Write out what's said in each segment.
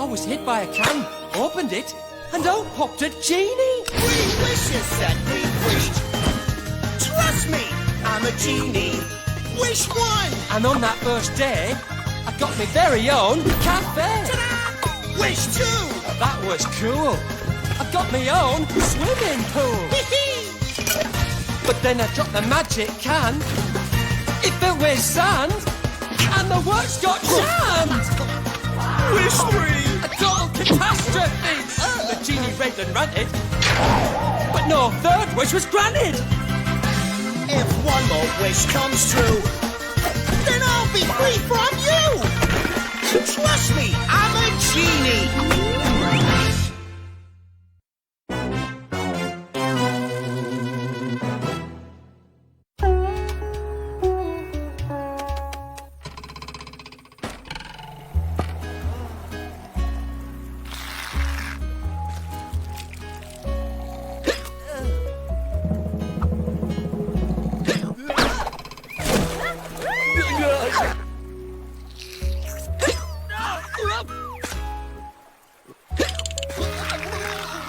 I was hit by a can, opened it, and out popped a genie. 3 wishes that we wished. Trust me, I'm a genie. Wish 1. And on that first day, I got my very own cafe. Ta-da! Wish 2. That was cool. I got my own swimming pool. But then I dropped the magic can. It filled with sand, and the works got jammed. Wish 3. A total catastrophe. The genie raved and ranted, but no third wish was granted. If one more wish comes true, then I'll be free from you. Trust me, I'm a genie.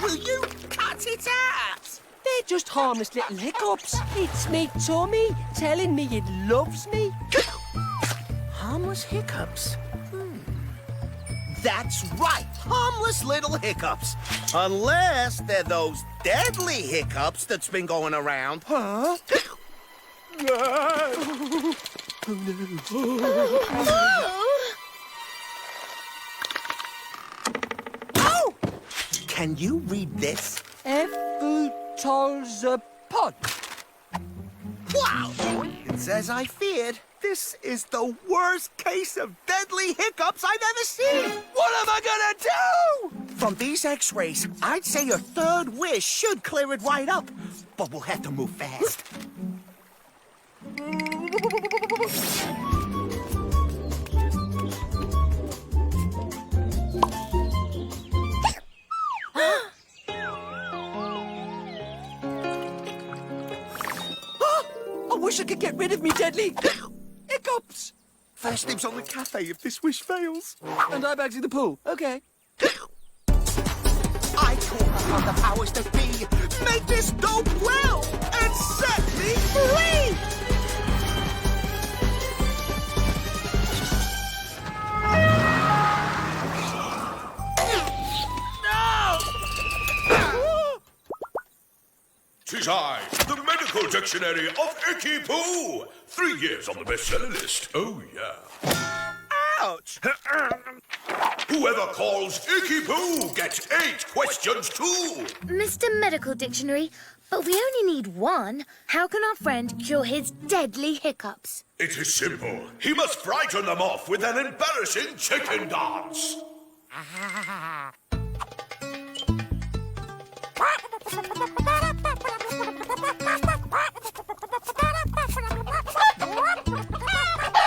Will you cut it out? They're just harmless little hiccups. It's me tummy telling me it loves me. Harmless hiccups? That's right, harmless little hiccups. Unless they're those deadly hiccups that's been going around. Huh? Oh! Can you read this? EPISODE1. Wow! It's as I feared. This is the worst case of deadly hiccups I've ever seen. What am I gonna do? From these x-rays, I'd say your third wish should clear it right up. But we'll have to move fast. I wish I could get rid of me deadly hiccups. First dibs on the cafe if this wish fails. And I'm back to the pool. Okay. I call upon the powers that be. Make this dope well and set me free! Tis I, the medical dictionary of Icky Poo. 3 years on the bestseller list. Oh, yeah. Ouch! Whoever calls Icky Poo gets 8 questions too. Mr. Medical Dictionary, but we only need 1. How can our friend cure his deadly hiccups? It is simple. He must frighten them off with an embarrassing chicken dance.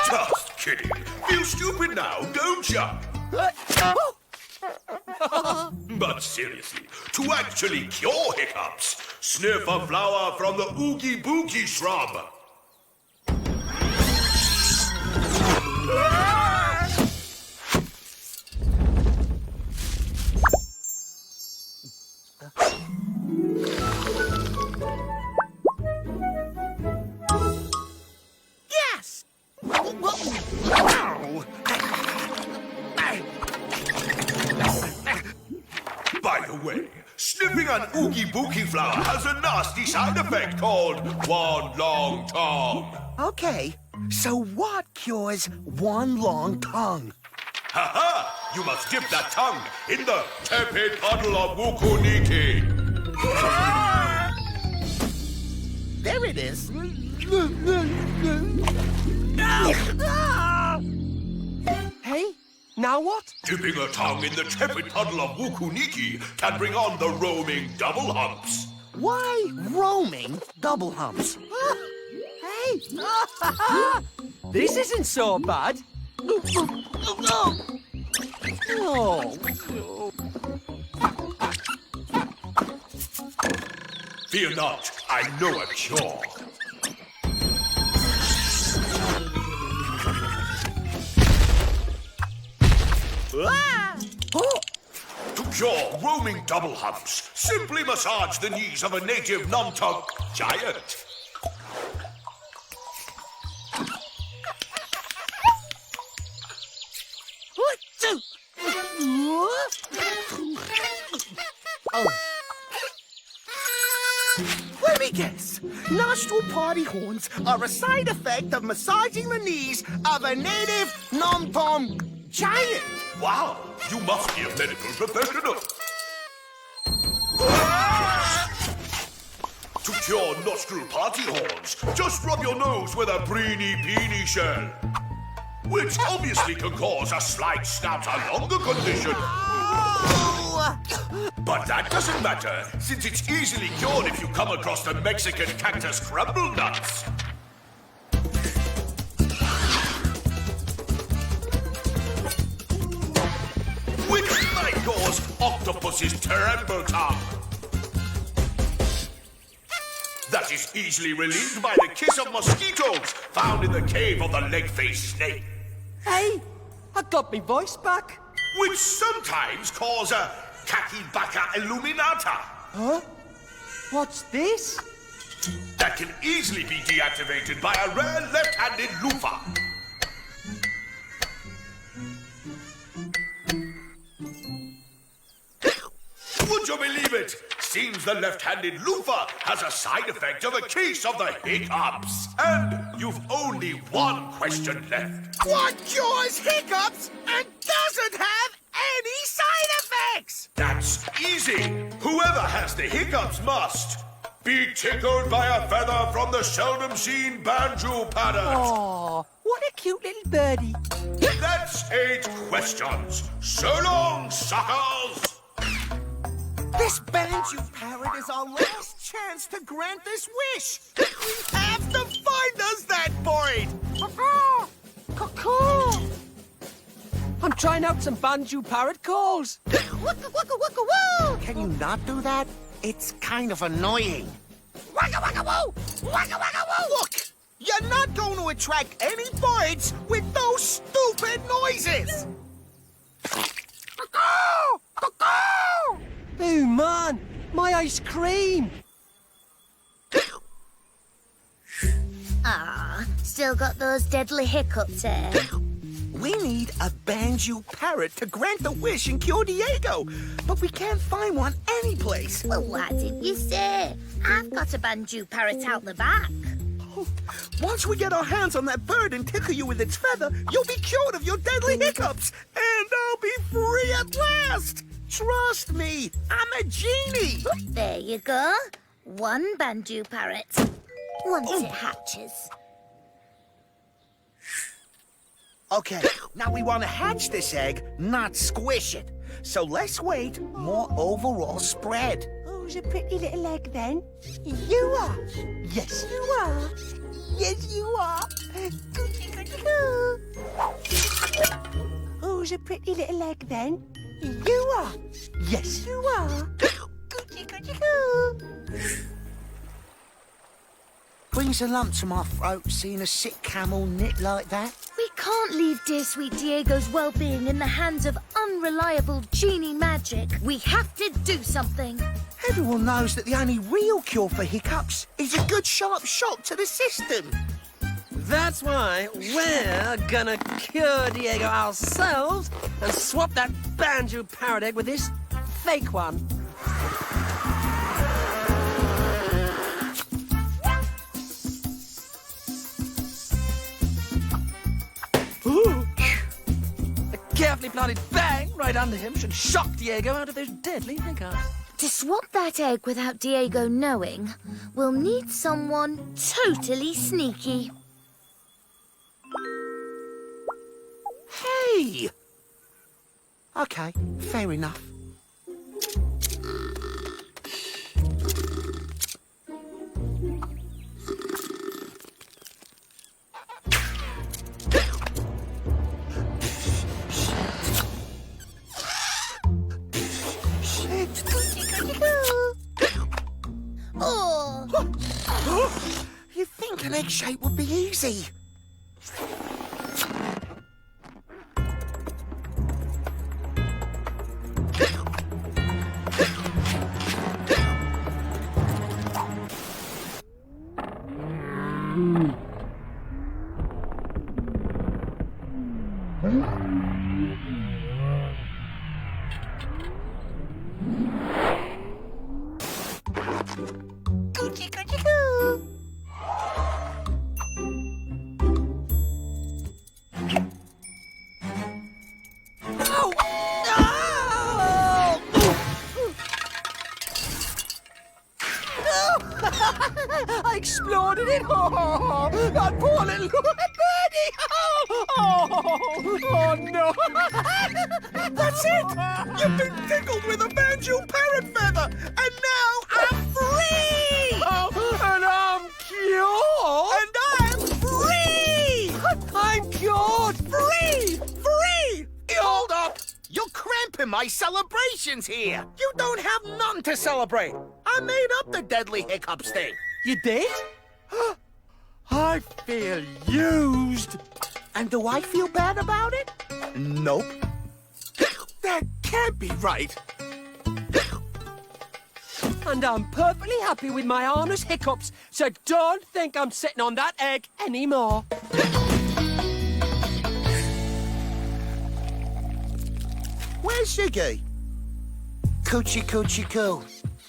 Just kidding. Feel stupid now, don't ya? But seriously, to actually cure hiccups, sniff a flower from the Oogie Boogie shrub. Yes! By the way, sniffing an Oogie Boogie flower has a nasty side effect called one long tongue. Okay, so what cures one long tongue? Ha-ha! You must dip that tongue in the tepid puddle of Wukuniki. There it is. Hey, now what? Dipping a tongue in the tepid puddle of Wukuniki can bring on the roaming double humps. Why roaming double humps? Hey! This isn't so bad. Oh. Fear not, I know a cure. Ah! To cure roaming double humps, simply massage the knees of a native non-tongue giant. Let me guess. Nostril party horns are a side effect of massaging the knees of a native non-tom giant. Wow, you must be a medical professional. To cure nostril party horns, just rub your nose with a Breeny Beanie shell, which obviously can cause a slight snout or longer condition. But that doesn't matter, since it's easily cured if you come across the Mexican cactus crumble nuts. Which might cause octopus's terrible tongue. That is easily relieved by the kiss of mosquitoes found in the cave of the leg-faced snake. Hey, I got me voice back. Which sometimes cause a Kakibaka illuminata. Huh? What's this? That can easily be deactivated by a rare left-handed loofah. Would you believe it? Seems the left-handed loofah has a side effect of a case of the hiccups. And you've only one question left. What cures hiccups and doesn't have any side effects? That's easy. Whoever has the hiccups must be tickled by a feather from the seldom-seen banjo parrot. Oh, what a cute little birdie. That's 8 questions. So long, suckers! This banjo parrot is our last chance to grant this wish. We have to find us that bird. Cuckoo! I'm trying out some banjo parrot calls. Waka waka waka woo! Can you not do that? It's kind of annoying. Waka waka woo! Waka waka woo! Look, you're not going to attract any birds with those stupid noises. Cuckoo! Cuckoo! Oh, man, my ice cream. Ah, still got those deadly hiccups, eh? We need a banjo parrot to grant the wish and cure Diego, but we can't find one anyplace. Well, what did you say? I've got a banjo parrot out the back. Once we get our hands on that bird and tickle you with its feather, you'll be cured of your deadly hiccups, and I'll be free at last. Trust me, I'm a genie. There you go. One banjo parrot. Once it hatches. Okay, now we want to hatch this egg, not squish it. So let's wait, more overall spread. Who's a pretty little egg then? You are. Yes, you are. Yes, you are. Coochie, coochie, coo. Who's a pretty little egg then? You are. Yes, you are. Coochie, coochie, coo. Brings a lump to my throat seeing a sick camel knit like that. We can't leave dear sweet Diego's well-being in the hands of unreliable genie magic. We have to do something. Everyone knows that the only real cure for hiccups is a good sharp shock to the system. That's why we're gonna cure Diego ourselves and swap that banjo parrot egg with this fake one. Ooh. A carefully planted bang right under him should shock Diego out of those deadly hiccups. To swap that egg without Diego knowing, we'll need someone totally sneaky. Hey! Okay, fair enough. Oh! You'd think an egg shape would be easy. Coochie coochie coo. Oh! I exploded it. Oh, that poor little birdie. Oh no. That's it! You've been tickled with a banjo parrot feather, and now I'm free! Oh, and I'm cured! And I'm free! I'm cured! Free! Free! Hold up! You're cramping my celebrations here! You don't have nothing to celebrate! I made up the deadly hiccups thing! You did? I feel used. And do I feel bad about it? Nope. That can't be right! And I'm perfectly happy with my harness hiccups, so don't think I'm sitting on that egg anymore. Where's Ziggy? Coochie coochie coo.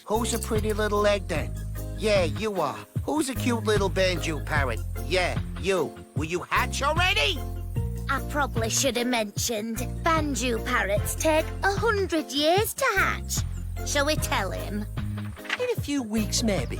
Who's a pretty little egg then? Yeah, you are. Who's a cute little banjo parrot? Yeah, you. Will you hatch already? I probably should have mentioned banjo parrots take 100 years to hatch. Shall we tell him? In a few weeks, maybe.